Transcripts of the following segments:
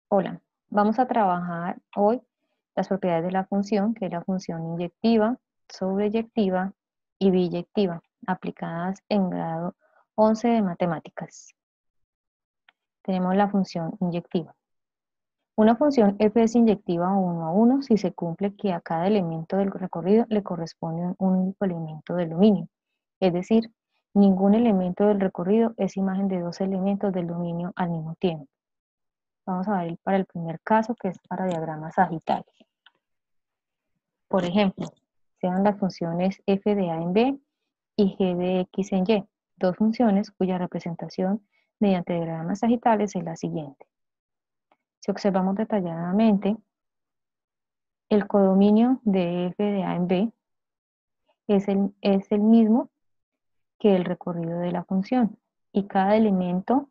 Hola, vamos a trabajar hoy las propiedades de la función, que es la función inyectiva, sobreyectiva y biyectiva, aplicadas en grado 11 de matemáticas. Tenemos la función inyectiva. Una función f es inyectiva 1 a 1 si se cumple que a cada elemento del recorrido le corresponde un único elemento del dominio. Es decir, ningún elemento del recorrido es imagen de dos elementos del dominio al mismo tiempo. Vamos a ver para el primer caso, que es para diagramas sagitarios. Por ejemplo, sean las funciones f de a en b y g de x en y, dos funciones cuya representación mediante diagramas sagitales es la siguiente. Si observamos detalladamente, el codominio de f de a en b es el mismo que el recorrido de la función, y cada elemento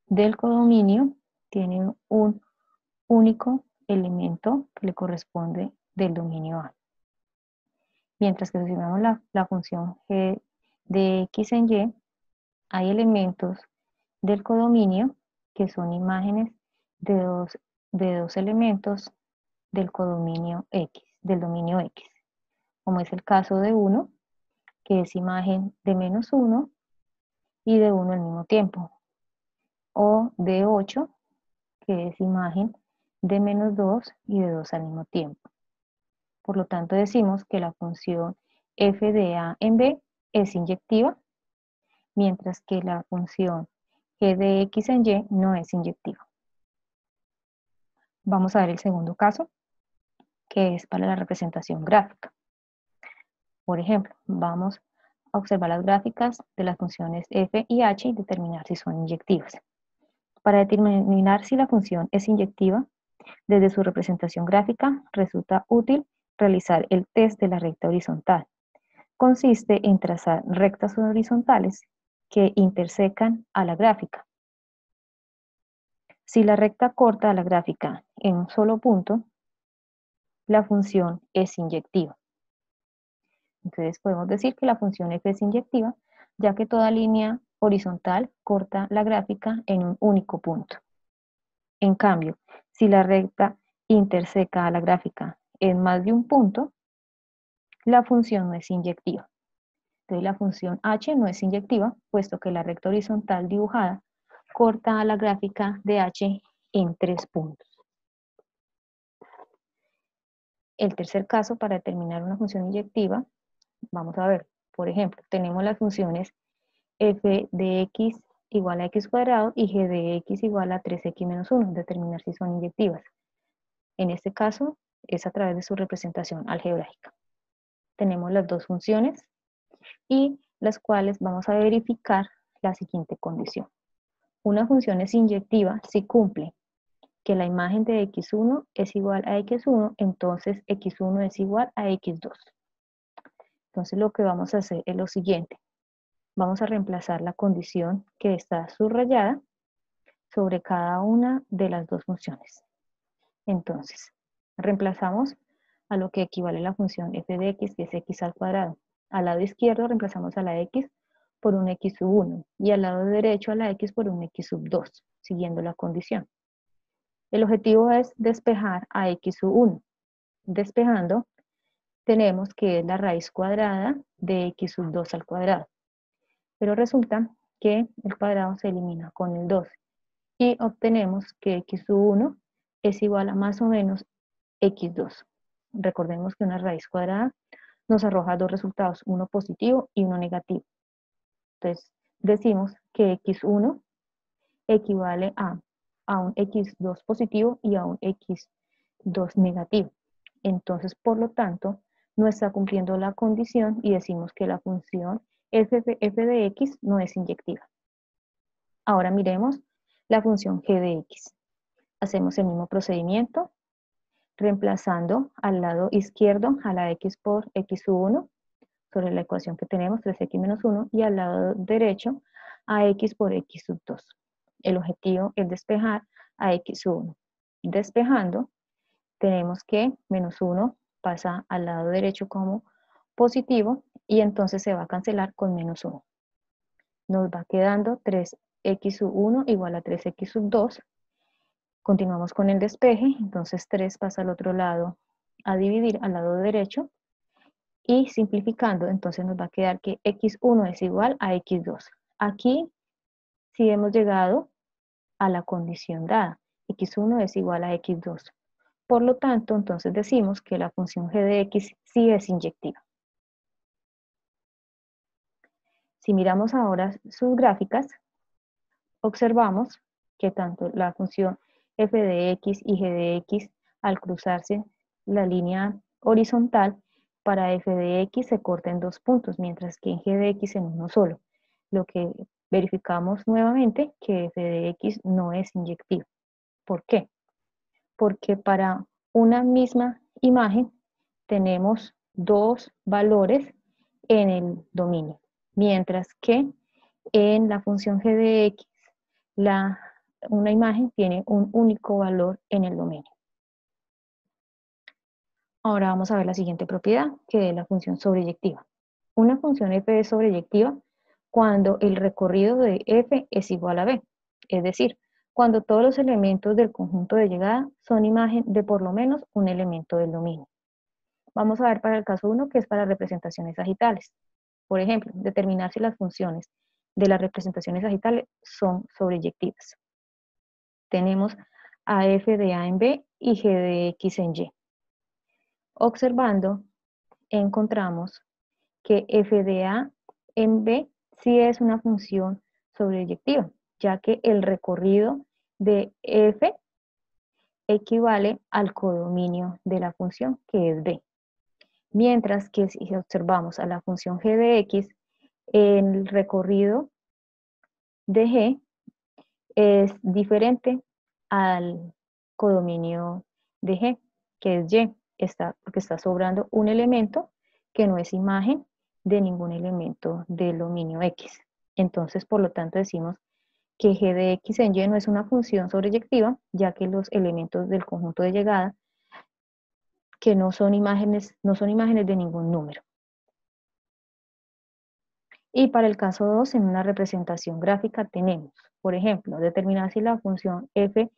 del codominio tiene un único elemento que le corresponde del dominio A. Mientras que si vemos la función g de x en y, hay elementos del codominio que son imágenes de dos elementos del codominio x, del dominio x, como es el caso de 1, que es imagen de menos 1 y de 1 al mismo tiempo, o de 8, que es imagen de menos 2 y de 2 al mismo tiempo. Por lo tanto, decimos que la función f de a en b es inyectiva, mientras que la función g de x en y no es inyectiva. Vamos a ver el segundo caso, que es para la representación gráfica. Por ejemplo, vamos a observar las gráficas de las funciones f y h y determinar si son inyectivas. Para determinar si la función es inyectiva, desde su representación gráfica resulta útil realizar el test de la recta horizontal. Consiste en trazar rectas horizontales que intersecan a la gráfica. Si la recta corta a la gráfica en un solo punto, la función es inyectiva. Entonces podemos decir que la función f es inyectiva, ya que toda línea horizontal corta la gráfica en un único punto. En cambio, si la recta interseca a la gráfica en más de un punto, la función no es inyectiva. Entonces la función h no es inyectiva, puesto que la recta horizontal dibujada corta a la gráfica de h en 3 puntos. El tercer caso, para determinar una función inyectiva, vamos a ver, por ejemplo, tenemos las funciones f de x igual a x cuadrado y g de x igual a 3x menos 1, determinar si son inyectivas. En este caso, es a través de su representación algebraica. Tenemos las dos funciones y las cuales vamos a verificar la siguiente condición. Una función es inyectiva si cumple que la imagen de x1 es igual a x1, entonces x1 es igual a x2. Entonces lo que vamos a hacer es lo siguiente. Vamos a reemplazar la condición que está subrayada sobre cada una de las dos funciones. Entonces, reemplazamos a lo que equivale a la función f de x, que es x al cuadrado. Al lado izquierdo reemplazamos a la x por un x sub 1 y al lado derecho a la x por un x sub 2, siguiendo la condición. El objetivo es despejar a x sub 1. Despejando, tenemos que es la raíz cuadrada de x sub 2 al cuadrado. Pero resulta que el cuadrado se elimina con el 2 y obtenemos que x sub 1 es igual a más o menos x2. Recordemos que una raíz cuadrada nos arroja dos resultados, uno positivo y uno negativo. Entonces, decimos que x1 equivale a un x2 positivo y a un x2 negativo. Entonces, por lo tanto, no está cumpliendo la condición y decimos que la función f de x no es inyectiva. Ahora miremos la función g de x. Hacemos el mismo procedimiento, reemplazando al lado izquierdo a la x por x sub 1 sobre la ecuación que tenemos, 3x menos 1, y al lado derecho a x por x sub 2. El objetivo es despejar a x sub 1. Despejando, tenemos que menos 1 pasa al lado derecho como positivo y entonces se va a cancelar con menos 1. Nos va quedando 3x sub 1 igual a 3x sub 2, Continuamos con el despeje, entonces 3 pasa al otro lado a dividir al lado derecho, y simplificando, entonces nos va a quedar que x1 es igual a x2. Aquí sí hemos llegado a la condición dada, x1 es igual a x2. Por lo tanto, entonces decimos que la función g de x sí es inyectiva. Si miramos ahora sus gráficas, observamos que tanto la función f de x y g de x, al cruzarse la línea horizontal, para f de x se corta en 2 puntos, mientras que en g de x en uno solo. Lo que verificamos nuevamente que f de x no es inyectiva. ¿Por qué? Porque para una misma imagen tenemos 2 valores en el dominio, mientras que en la función g de x una imagen tiene un único valor en el dominio. Ahora vamos a ver la siguiente propiedad, que es la función sobreyectiva. Una función f es sobreyectiva cuando el recorrido de f es igual a b, es decir, cuando todos los elementos del conjunto de llegada son imagen de por lo menos un elemento del dominio. Vamos a ver para el caso 1, que es para representaciones sagitales. Por ejemplo, determinar si las funciones de las representaciones sagitales son sobreyectivas. Tenemos a f de a en b y g de x en y. Observando, encontramos que f de a en b sí es una función sobreyectiva, ya que el recorrido de f equivale al codominio de la función, que es b. Mientras que si observamos a la función g de x, el recorrido de g es diferente al codominio de g, que es y, porque está sobrando un elemento que no es imagen de ningún elemento del dominio x. Entonces, por lo tanto, decimos que g de x en y no es una función sobreyectiva, ya que los elementos del conjunto de llegada que no son imágenes de ningún número. Y para el caso 2, en una representación gráfica tenemos, por ejemplo, determinar si la función f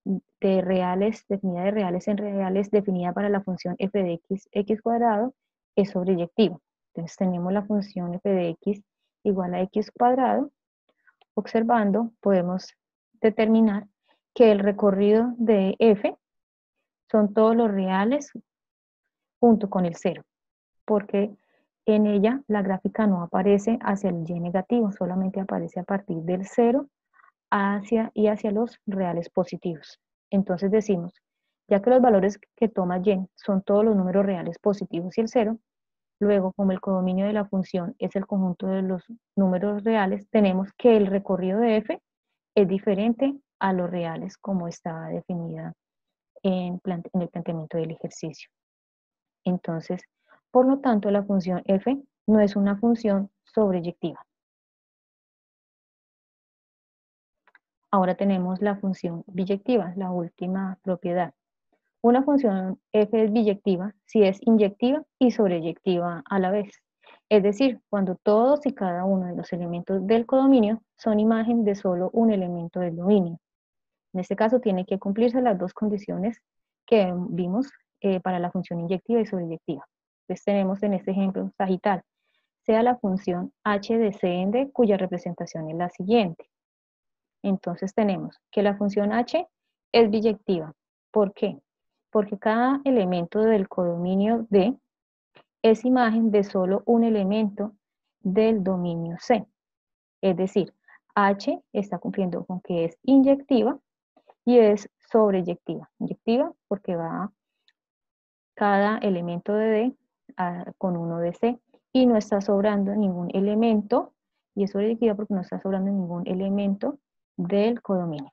de reales, definida de reales en reales, definida para la función f de x cuadrado, es sobreyectiva. Entonces tenemos la función f de x igual a x cuadrado. Observando, podemos determinar que el recorrido de f son todos los reales junto con el 0, porque en ella la gráfica no aparece hacia el y negativo, solamente aparece a partir del 0 hacia los reales positivos. Entonces decimos, ya que los valores que toma y son todos los números reales positivos y el 0, luego como el codominio de la función es el conjunto de los números reales, tenemos que el recorrido de f es diferente a los reales como está definida en el planteamiento del ejercicio. Entonces, por lo tanto, la función f no es una función sobreyectiva. Ahora tenemos la función biyectiva, la última propiedad. Una función f es biyectiva si es inyectiva y sobreyectiva a la vez. Es decir, cuando todos y cada uno de los elementos del codominio son imagen de solo un elemento del dominio. En este caso tiene que cumplirse las dos condiciones que vimos para la función inyectiva y sobreyectiva. Entonces tenemos en este ejemplo sagital, sea la función h de c en d, cuya representación es la siguiente. Entonces tenemos que la función h es biyectiva. ¿Por qué? Porque cada elemento del codominio D es imagen de solo un elemento del dominio C. Es decir, H está cumpliendo con que es inyectiva y es sobreyectiva. Inyectiva porque va cada elemento de D con uno de C y no está sobrando ningún elemento, y es sobreyectiva porque no está sobrando ningún elemento del codominio.